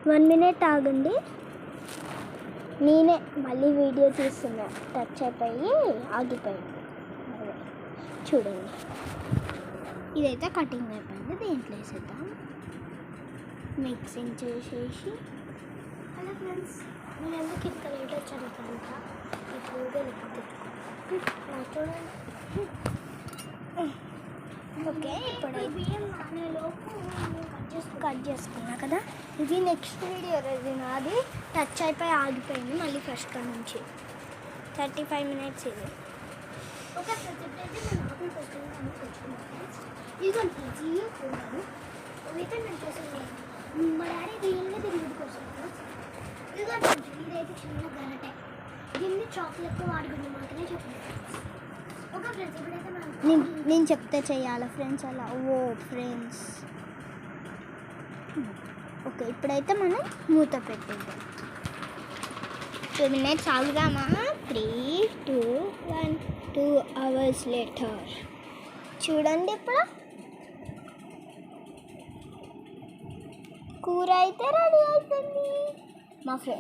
1 minute ఆగండి. నేనే మళ్ళీ వీడియో తీస్తున్నా, టచ్ అయిపోయి ఆగిపోయింది. చూడండి, ఇదైతే కటింగ్ అయిపోయింది. దీంట్లో వేసేద్దాం. మిక్సింగ్ చేసేసి. హలో ఫ్రెండ్స్, నేను ఎందుకు ఇంత లేట్ వచ్చాను కనుక ఇప్పుడు చూడండి. ఓకే, ఇప్పుడైతే బియ్యం నానేలోపు కట్ చేసుకున్నా కదా. ఇది నెక్స్ట్ వీడియో రోజు నాది టచ్ అయిపోయి ఆగిపోయింది. మళ్ళీ ఫస్ట్ నుంచి 35 minutes ఇది. ఓకే ఫ్రెండ్స్, ఇప్పుడైతే నేను ఆకులు పెట్టుకున్నాను. ఇదిగోండి ఫ్రెండ్స్, ఇవి కూడాను అయితే నేను చేసాను. మా డాడీ రియల్గా తిరిగి వస్తాను. ఇదిగోండి ఫ్రెండ్స్, ఇదైతే చిన్న గరటే. దీన్ని చాక్లెట్తో వాడుకునే మాత్రమే చెప్పండి ఫ్రెండ్స్. ఓకే ఫ్రెండ్స్, ఇప్పుడైతే నేను చెప్తే చేయాలా ఫ్రెండ్స్ అలా. ఓ ఫ్రెండ్స్, ఓకే ఇప్పుడైతే మనం మూత పెట్టేద్దాం. 2 minutes ఆగుదామా? 3, 2, 1. 2 hours later. చూడండి, ఇప్పుడు కూర అయితే రెడీ అవుతుంది.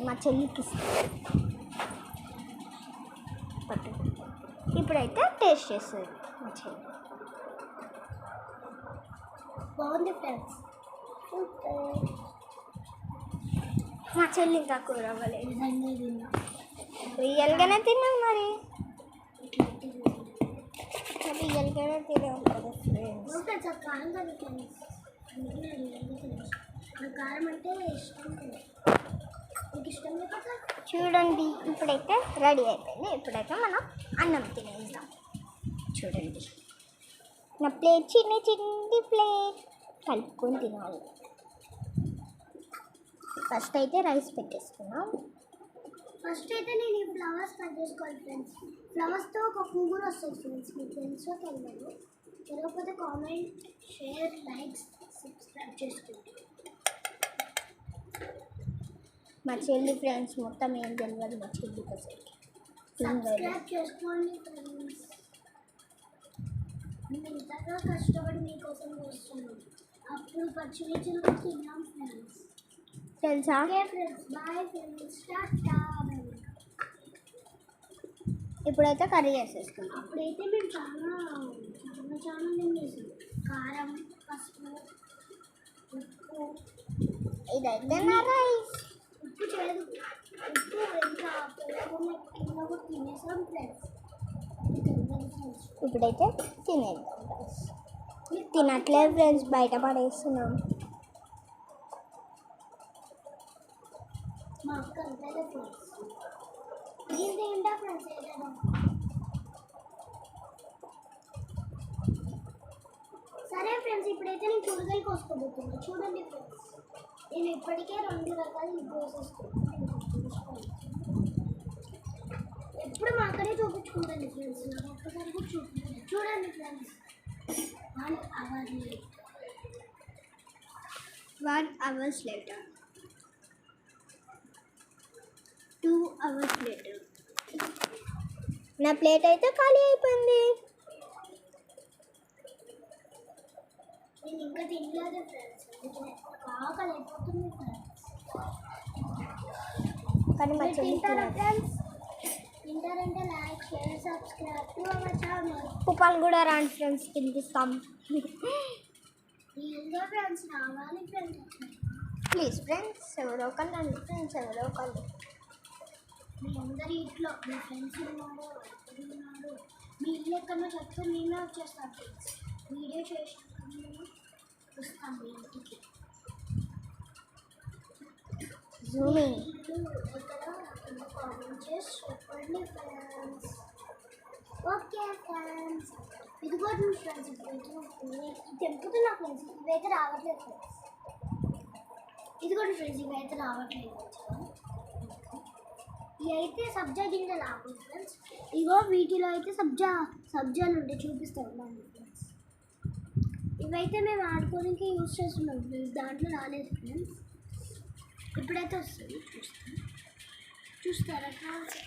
మా చెల్లికి పట్టు. ఇప్పుడైతే టేస్ట్ చేస్తుంది మా చెల్లి. బాగుంది ఫ్రెండ్స్. మా చెల్లి ఇంకా కూర అవ్వలేదు. రియల్గానే తిన్నాం మరి. రియల్గానే తిన్నాం కదా ఫ్రెండ్స్. కారం అంటే ఇష్టం. చూడండి, ఇప్పుడైతే రెడీ అయిపోయింది. ఇప్పుడైతే మనం అన్నం తినేద్దాం. చూడండి, నా ప్లేట్ చిన్ని ప్లేట్ కలుపుకొని తినాలి. ఫస్ట్ అయితే రైస్ పెట్టేసుకున్నాం. ఫస్ట్ అయితే నేను ఈ ఫ్లవర్స్ కట్ చేసుకోవాలి ఫ్రెండ్స్. ఫ్లవర్స్తో ఒక పువ్వు కూడా వస్తుంది ఫ్రెండ్స్. మీకు తెలుసో తెలియదు, తెలియకపోతే కామెంట్, షేర్, లైక్స్, సబ్స్క్రైబ్ చేసుకోండి. మా చెల్లి ఫ్రెండ్స్ మొత్తం ఏం తెలియదు మా చెల్లి కోసం. సబ్స్క్రైబ్ చేసుకోండి ఫ్రెండ్స్. మేము ఇంతగా కష్టపడి మీకోసం వస్తున్నాం. అప్పుడు పచ్చిమిర్చిలు తిన్నాం ఫ్రెండ్స్, తెలుసా? ఓకే ఫ్రెండ్స్, బాయ్ ఫ్రెండ్స్, టాటా. ఇప్పుడైతే కర్రీ చేసేసుకుంటాం. అప్పుడైతే మేము చాలా తినేసాం. కారం, పసుపు, ఉప్పు. ఇదైతే నా రైస్. ఉప్పు చేయదు, ఉప్పు ఇంకా తినేసాం ఫ్రెండ్స్. ఇప్పుడైతే తినేద్దాం రైస్. తినట్లేదు ఫ్రెండ్స్, బయట పడేస్తున్నాం. మా అక్క అంతే ఫ్రెండ్స్. ఇది ఏంటా ఫ్రెండ్స్? సరే ఫ్రెండ్స్, ఇప్పుడైతే నేను కూరగాయలు కోసుకోబోతున్నాను. చూడండి ఫ్రెండ్స్, నేను ఇప్పటికే 2 రకాలు కోసేసుకున్నాను. ఎప్పుడు మా అక్కడే చూపించుకుంటాను ఫ్రెండ్స్, నాకు ఒక్కసారి కూడా చూపించాను. చూడండి friends, 1 hour later. 2 hours later. నా ప్లేట్ అయితే ఖాళీ అయిపోయింది. నేను ఇంకా తినలేదు ఫ్రెండ్స్, ఆకలి అయిపోతుంది ఫ్రెండ్స్. కానీ మా తింటారా ఫ్రెండ్స్? తింటారంటే like, share, subscribe to our channel. Coupon కూడా రాండి ఫ్రెండ్స్, తినిపిస్తాం. రియల్గా ఫ్రెండ్స్ రావాలి ఫ్రెండ్స్, ప్లీజ్ ఫ్రెండ్స్. ఎవరో ఒకళ్ళు రండి ఫ్రెండ్స్, ఎవరో ఒకళ్ళు. మీ అందరి ఇంట్లో మీ ఫ్రెండ్స్ ఉన్నాడు, మీ ఇల్లు ఎక్కడో చెప్తే నేనే వచ్చేస్తాను ఫ్రెండ్స్. వీడియో చేసినాక నేను వస్తాను మీ ఇంటికి. జూమింగ్ ఎక్కడ కామెంట్ చేసి చెప్పండి ఫ్రెండ్స్. ఓకే ఫ్రెండ్స్, ఇదిగోండి ఫ్రెండ్స్, తెంపుతున్నా ఫ్రెండ్స్. ఇవైతే రావట్లేదు ఫ్రెండ్స్. ఇదిగోండి ఫ్రెండ్స్, ఇవైతే రావట్లేదు. ఇవి అయితే సబ్జా గింజలు ఆకు ఫ్రెండ్స్. ఇగో వీటిలో అయితే సబ్జాలు ఉంటాయి, చూపిస్తాను ఫ్రెండ్స్. ఇవైతే మేము ఆడుకోవడానికి యూజ్ చేస్తున్నాం ఫ్రెండ్స్, దాంట్లో రాలేదు ఫ్రెండ్స్. ఇప్పుడైతే వస్తుంది, చూస్తారా ఫ్రెండ్స్?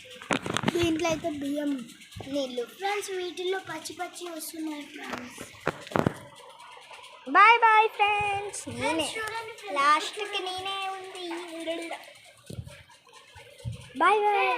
దీంట్లో అయితే బియ్యం, నీళ్ళు ఫ్రెండ్స్. వీటిల్లో పచ్చి వస్తున్నాయి ఫ్రెండ్స్. Bye bye friends. నేనే లాస్ట్కి నేనే ఉంది. Bye bye.